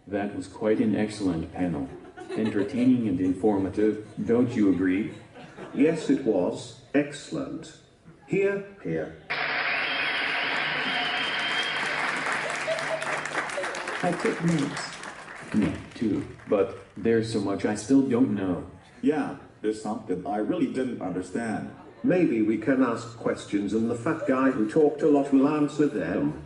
That was quite an excellent panel. Entertaining and informative, don't you agree? Yes, it was. Excellent. Here, here. I took notes. Me too, but there's so much I still don't know. Yeah, there's something I really didn't understand. Maybe we can ask questions and the fat guy who talked a lot will answer them.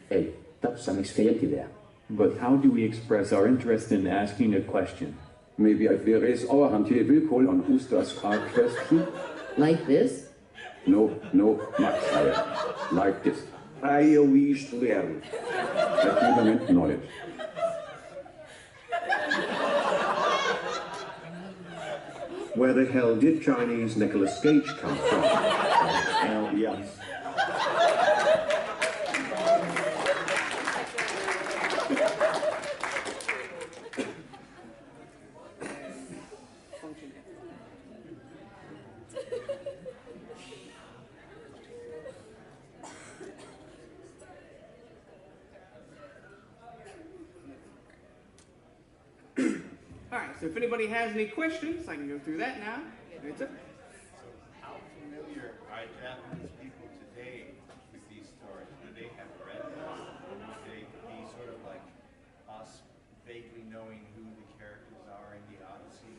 Hey, dat is een excellent idee. But how do we express our interest in asking a question? Maybe I will raise our hand here. Will call on Usta's car question. Like this? No, Max, like this. I wish to learn. Achievement knowledge. Where the hell did Chinese Nicolas Cage come from? Hell yes. So if anybody has any questions, I can go through that now. It's up. How familiar are Japanese people today with these stories? Do they have read them? Or would they be sort of like us, vaguely knowing who the characters are in the Odyssey?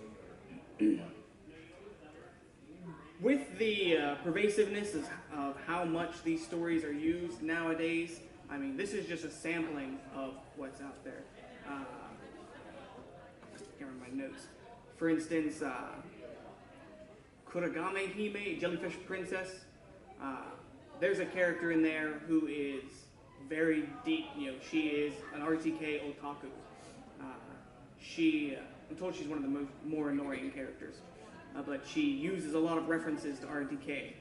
With the pervasiveness of how much these stories are used nowadays, I mean, this is just a sampling of what's out there. I can't remember my notes. For instance, Kuragame Hime, Jellyfish Princess. There's a character in there who is very deep. She is an RTK otaku. I'm told she's one of the more annoying characters, but she uses a lot of references to RTK.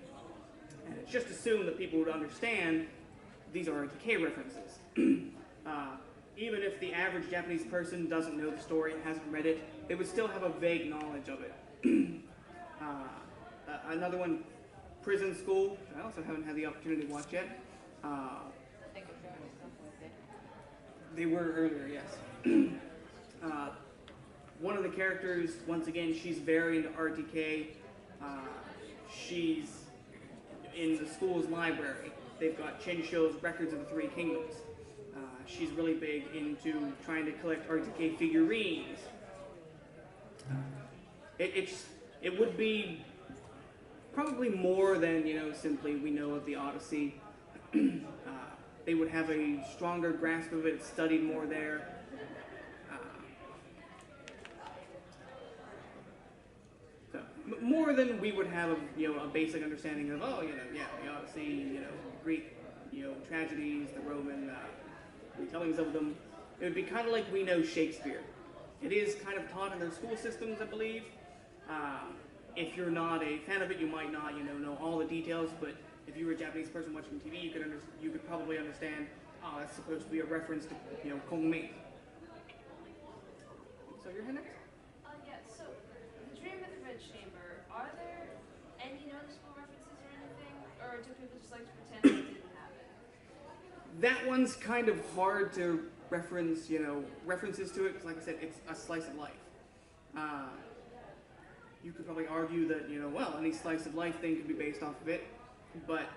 And it's just assumed that people would understand these are RTK references. Even if the average Japanese person doesn't know the story and hasn't read it, they would still have a vague knowledge of it. Another one, Prison School, I also haven't had the opportunity to watch yet. They were earlier, yes. One of the characters, once again, she's very into RTK. She's in the school's library. They've got Chinsho's Records of the Three Kingdoms. She's really big into trying to collect RTK figurines. It would be probably more than, simply we know of the Odyssey. They would have a stronger grasp of it, studied more there. So, more than we would have, a basic understanding of, the Odyssey, Greek, tragedies, the Roman retellings of them. It would be kind of like we know Shakespeare. It is kind of taught in their school systems, I believe. If you're not a fan of it, you might not, know all the details. But if you were a Japanese person watching TV, you could probably understand. Oh, that's supposed to be a reference to, Kongmei. So your hand next. Yeah. So the Dream at the Red Chamber. Are there any noticeable references or anything, or do people just like to pretend they didn't have it? That one's kind of hard to reference, references to it, because like I said, it's a slice of life. You could probably argue that, any slice of life thing could be based off of it, but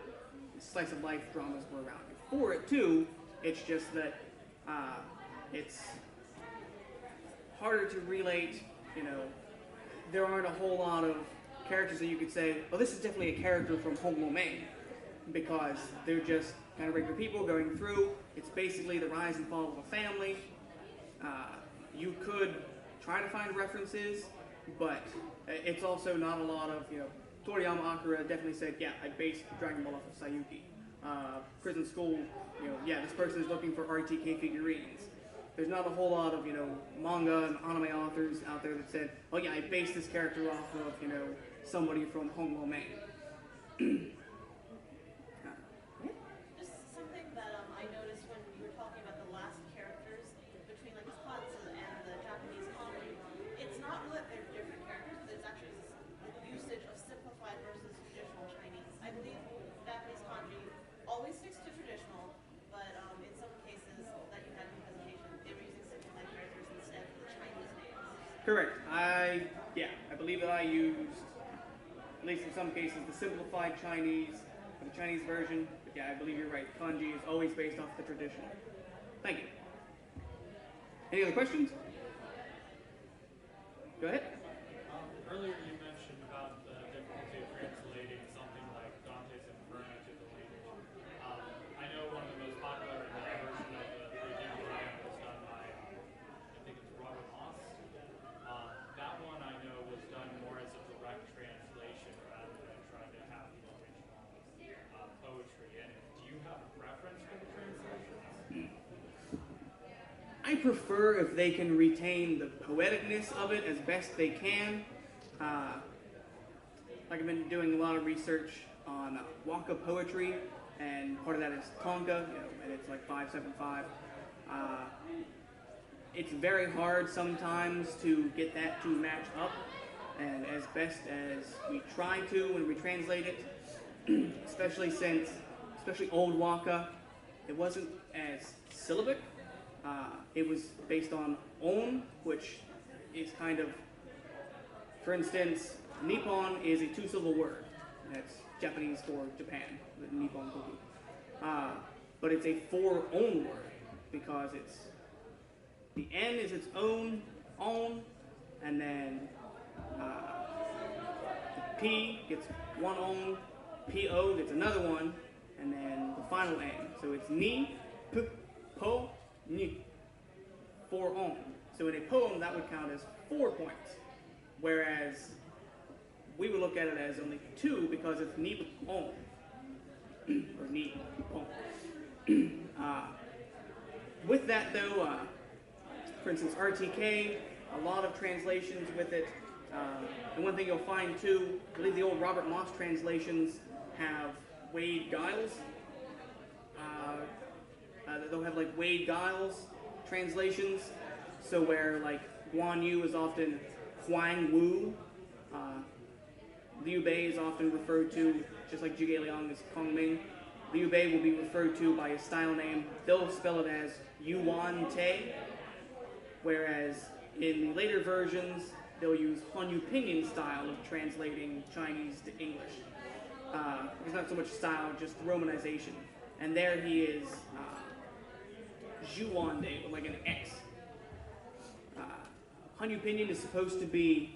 slice of life dramas were around before it too. It's just that it's harder to relate, there aren't a whole lot of characters that you could say, oh, this is definitely a character from Hongmo-main, because they're just kind of regular people going through. It's basically the rise and fall of a family. You could try to find references, but it's also not a lot of, Toriyama Akira definitely said, yeah, I based Dragon Ball off of Sayuki. Prison School, this person is looking for RTK figurines. There's not a whole lot of, manga and anime authors out there that said, oh yeah, I based this character off of, somebody from Hongmo-main. Correct. I believe that I used, at least in some cases, the simplified Chinese, or the Chinese version. But yeah, I believe you're right. Kanji is always based off the traditional. Thank you. Any other questions? Go ahead. Earlier you mentioned about the difficulty of translating something like Dante's Inferno to the language. I know one of the most popular version of the Three Kingdoms was done by, I think it's Robert Moss. That one I know was done more as a direct translation rather than trying to have the original poetry in it. Do you have a preference for the translations? I prefer if they can retain the poeticness of it as best they can. Like I've been doing a lot of research on Waka poetry, and part of that is Tonka, and it's like 575. It's very hard sometimes to get that to match up, and as best as we try to when we translate it, especially old Waka, it wasn't as syllabic. It was based on on, which is kind of, for instance, Nippon is a two-syllable word. That's Japanese for Japan, the Nippon Koku. But it's a for-own word because it's, the N is its own, on, and then the P gets one on, P-O gets another one, and then the final N. So it's ni, p, po, ni, for on. So in a poem, that would count as 4 points, whereas we would look at it as only 2 because it's ni on, or ni on. With that though, for instance, RTK, a lot of translations with it. And one thing you'll find too, I believe the old Robert Moss translations have Wade Giles. They'll have like Wade Giles translations. So where like Guan Yu is often Huang Wu. Liu Bei is often referred to, just like Zhuge Liang is Kong Ming. Liu Bei will be referred to by his style name. They'll spell it as Yuan Te. Whereas in the later versions, they'll use Hanyu Pinyin style of translating Chinese to English. It's not so much style, just romanization. And there he is Zhuan De, with like an X. Hanyu Pinyin is supposed to be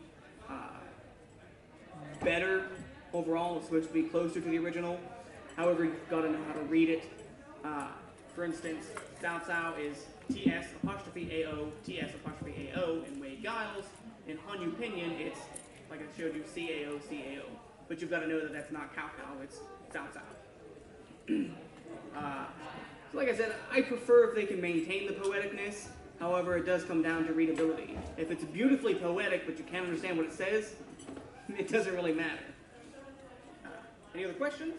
better overall. It's supposed to be closer to the original. However, you've got to know how to read it. For instance, Cao Cao is TS apostrophe AO, TS apostrophe AO in Wade Giles. In Hanyu Pinyin, it's, like I showed you, CAO, CAO. But you've got to know that that's not Cao Cao, it's Cao Cao. So like I said, I prefer if they can maintain the poeticness. However, it does come down to readability. If it's beautifully poetic, but you can't understand what it says, it doesn't really matter. Any other questions?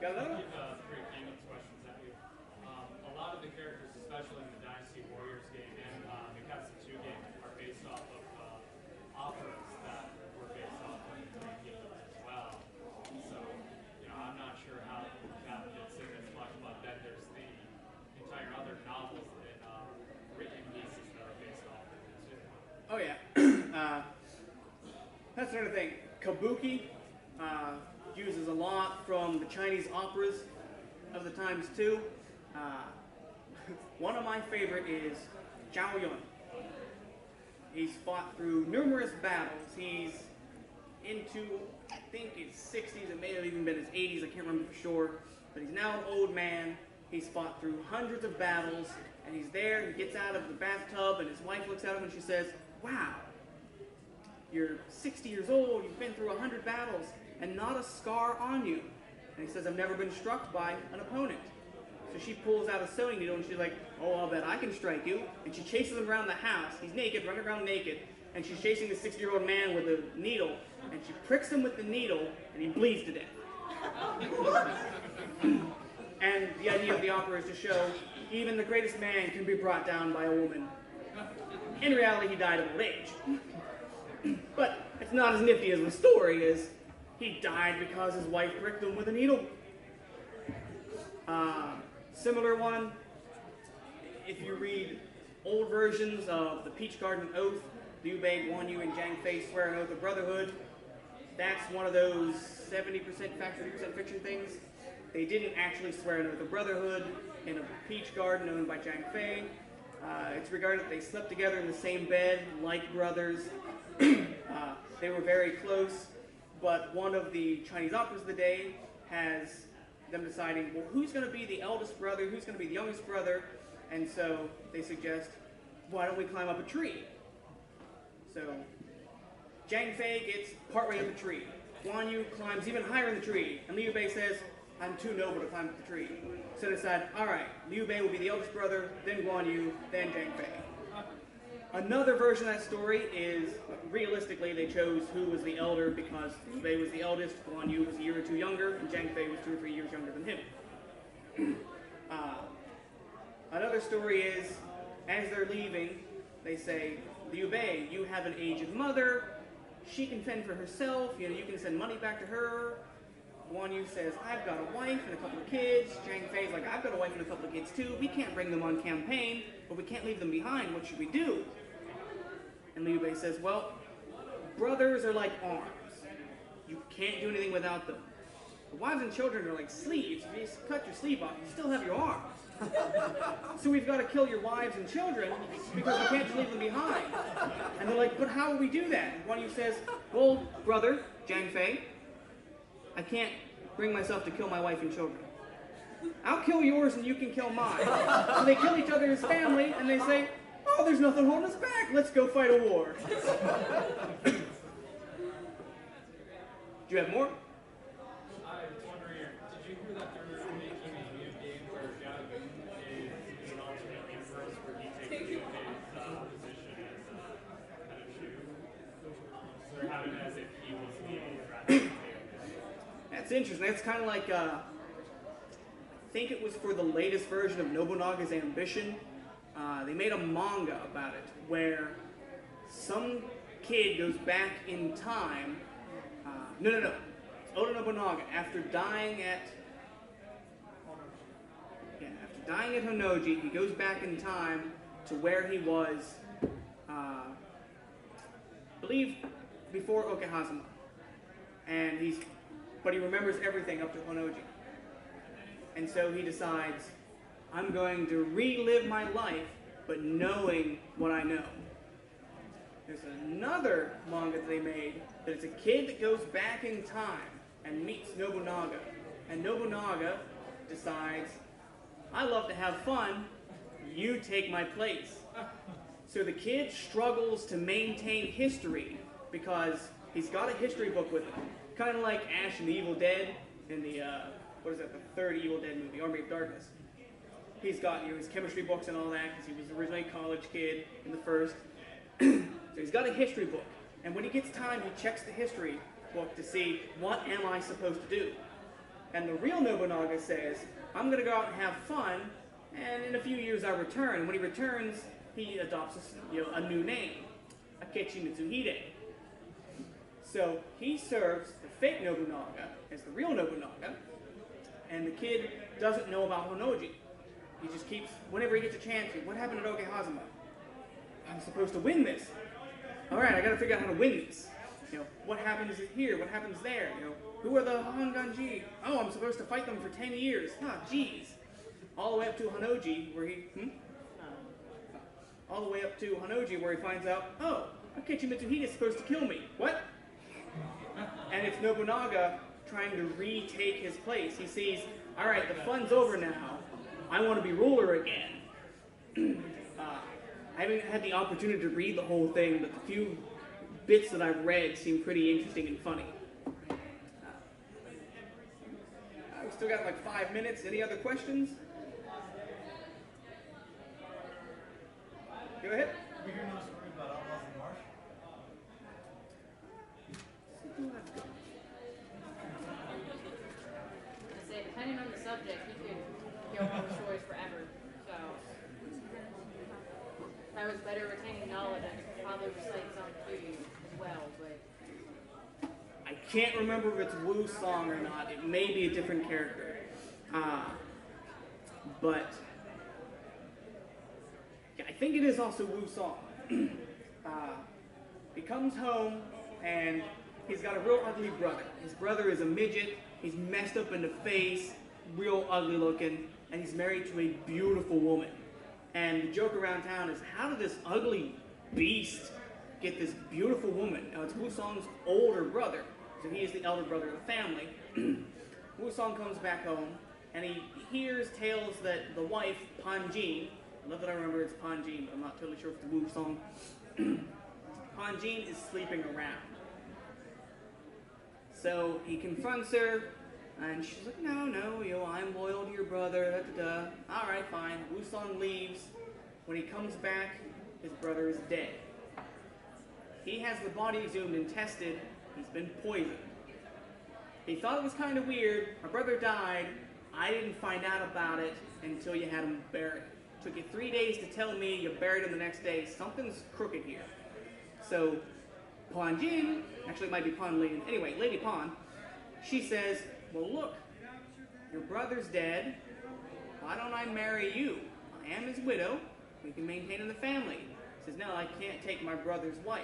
Got another? Three Kingdoms questions at you. A lot of the characters, especially in the Dynasty Warriors game and the Katsu 2 game, are based off of operas that were based off of the Three Kingdoms as well. So, I'm not sure how that fits in as much, but then there's the entire other novels and written pieces that are based off of it too. Oh yeah. That's another thing. Kabuki uses a lot from the Chinese operas of the times too. One of my favorite is Zhao Yun. He's fought through numerous battles. He's into, I think his 60s, it may have even been his 80s, I can't remember for sure. But he's now an old man. He's fought through hundreds of battles, and he's there, he gets out of the bathtub, and his wife looks at him and she says, "Wow, you're 60 years old, you've been through 100 battles, and not a scar on you." And he says, "I've never been struck by an opponent." So she pulls out a sewing needle and she's like, "Oh, I'll bet I can strike you." And she chases him around the house. He's naked, running around naked, and she's chasing the 60-year-old man with a needle, and she pricks him with the needle, and he bleeds to death. And the idea of the opera is to show even the greatest man can be brought down by a woman. In reality, he died of old age. But it's not as nifty as the story is. He died because his wife pricked him with a needle. Similar one, if you read old versions of the Peach Garden Oath, Liu Bei, Guan Yu, and Zhang Fei swear an oath of brotherhood. That's one of those 70% fact, 30% fiction things. They didn't actually swear an oath of brotherhood in a peach garden owned by Zhang Fei. It's regarded that they slept together in the same bed, like brothers. They were very close, but one of the Chinese operas of the day has them deciding, well, who's going to be the eldest brother, who's going to be the youngest brother, and so they suggest, why don't we climb up a tree? So Zhang Fei gets partway up the tree. Guan Yu climbs even higher in the tree, and Liu Bei says, I'm too noble to climb up the tree. So they decide, all right, Liu Bei will be the eldest brother, then Guan Yu, then Zhang Fei. Another version of that story is, realistically, they chose who was the elder because Liu Bei was the eldest, Guan Yu was a year or two younger, and Zhang Fei was 2 or 3 years younger than him. Another story is, as they're leaving, they say, Liu Bei, you have an aged mother, she can fend for herself, you can send money back to her. Guan Yu says, I've got a wife and a couple of kids. Zhang Fei's like, I've got a wife and a couple of kids too. We can't bring them on campaign, but we can't leave them behind. What should we do? And Liu Bei says, well, brothers are like arms. You can't do anything without them. The wives and children are like sleeves. If you just cut your sleeve off, you still have your arms. So we've got to kill your wives and children because we can't leave them behind. And they're like, but how will we do that? And Guan Yu says, well, brother, Zhang Fei, I can't bring myself to kill my wife and children. I'll kill yours and you can kill mine. So they kill each other as family and they say, oh, there's nothing holding us back. Let's go fight a war. Do you have more? I was wondering, did you hear that they're making a new game where Gakkou is an alternate universe where he takes Liu Bei's position as kind of shoe? They're having it as if he was the rather than That's interesting. That's kind of like, I think it was for the latest version of Nobunaga's Ambition. They made a manga about it where some kid goes back in time. No. It's Oda Nobunaga. After dying at Honnoji, he goes back in time to where he was, I believe, before Okehazama. And but he remembers everything up to Honnoji. And so he decides, I'm going to relive my life, but knowing what I know. There's another manga that they made that it's a kid that goes back in time and meets Nobunaga. And Nobunaga decides, I love to have fun, you take my place. So the kid struggles to maintain history because he's got a history book with him. Kind of like Ash in the Evil Dead in the, the third Evil Dead movie, Army of Darkness. He's got his chemistry books and all that because he was originally a college kid in the first. So he's got a history book. And when he gets time, he checks the history book to see, what am I supposed to do? And the real Nobunaga says, I'm going to go out and have fun, and in a few years I return. And when he returns, he adopts a new name, Akechi Mitsuhide. So he serves the fake Nobunaga as the real Nobunaga, and the kid doesn't know about Honnoji. He just keeps, whenever he gets a chance, what happened at Okehazama? I'm supposed to win this. All right, I got to figure out how to win this. What happens here? What happens there? Who are the Honganji? Oh, I'm supposed to fight them for 10 years. Ah, geez. All the way up to Honnoji, where he, finds out, oh, Akechi Mitsuhide is supposed to kill me. What? And it's Nobunaga trying to retake his place. He sees, all right, the fun's over now. I want to be ruler again. I haven't had the opportunity to read the whole thing, but the few bits that I've read seem pretty interesting and funny. We've still got like 5 minutes. Any other questions? Go ahead. We hear no story about outlaws in the marsh. I say, depending on the subject, you could go on stories forever. So, if I was better retaining knowledge, I could probably recite some to you as well, but... I can't remember if it's Wu's song or not. It may be a different character. but yeah, I think it is also Wu Song. He comes home and he's got a real ugly brother. His brother is a midget. He's messed up in the face, real ugly looking, and he's married to a beautiful woman. And the joke around town is, how did this ugly beast get this beautiful woman? Now, it's Wu Song's older brother, so he is the elder brother of the family. Wu Song comes back home, and he hears tales that the wife, Pan Jin, I love that I remember it's Pan Jin, but I'm not totally sure if it's Wu Song. Pan Jin is sleeping around. So he confronts her, and she's like, no, I'm loyal to your brother, da-da-da. All right, fine. Wu Song leaves. When he comes back, his brother is dead. He has the body exhumed and tested. He's been poisoned. He thought it was kind of weird. My brother died. I didn't find out about it until you had him buried. It took you 3 days to tell me, you buried him the next day. Something's crooked here. So Pan Jin, actually it might be Pan Lin, anyway, Lady Pan, she says, well look, your brother's dead, why don't I marry you? I am his widow, we can maintain in the family. He says, no, I can't take my brother's wife.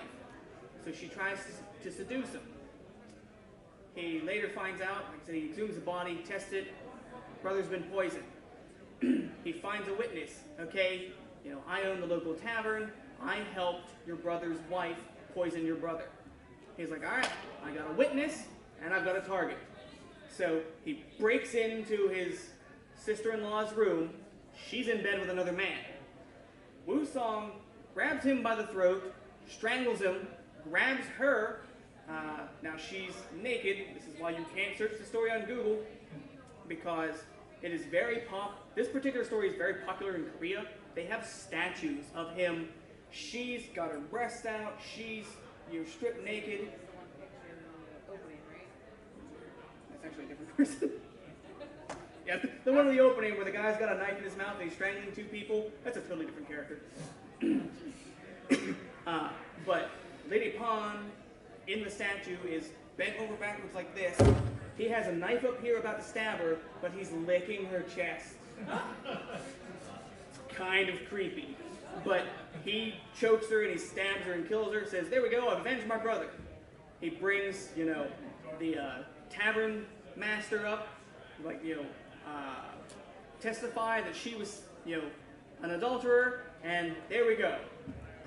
So she tries to seduce him. He later finds out, like I said, he exhumes the body, tests it, brother's been poisoned. He finds a witness, okay, I own the local tavern, I helped your brother's wife poison your brother. He's like, all right, I got a witness and I've got a target. So he breaks into his sister-in-law's room. She's in bed with another man. Wu Song grabs him by the throat, strangles him, grabs her. Now she's naked. This is why you can't search the story on Google, because it is this particular story is very popular in Korea. They have statues of him. She's got her breasts out. She's stripped naked. That's actually a different person. Yeah, the one in the opening where the guy's got a knife in his mouth and he's strangling two people. That's a totally different character. But Lady Pan in the statue is bent over backwards like this. He has a knife up here about to stab her, but he's licking her chest. It's kind of creepy. But he chokes her and he stabs her and kills her, says, there we go, I've avenged my brother. He brings, the tavern master up, testify that she was, an adulterer, and there we go.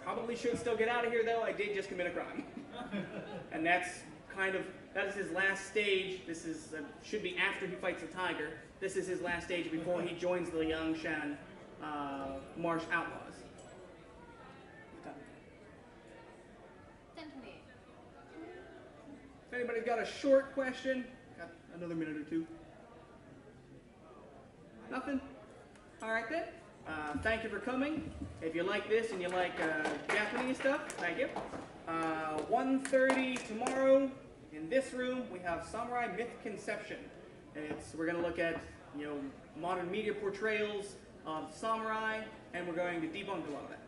Probably should still get out of here though, I did just commit a crime. And that is his last stage. This is, should be after he fights the tiger. This is his last stage before he joins the Yangshan Marsh Outlaws. 10:28. If anybody's got a short question, got another minute or two. Nothing? All right then. Thank you for coming. If you like this and you like Japanese stuff, thank you. 1:30 tomorrow in this room we have Samurai Myth Conception. We're going to look at modern media portrayals of samurai, and we're going to debunk a lot of that.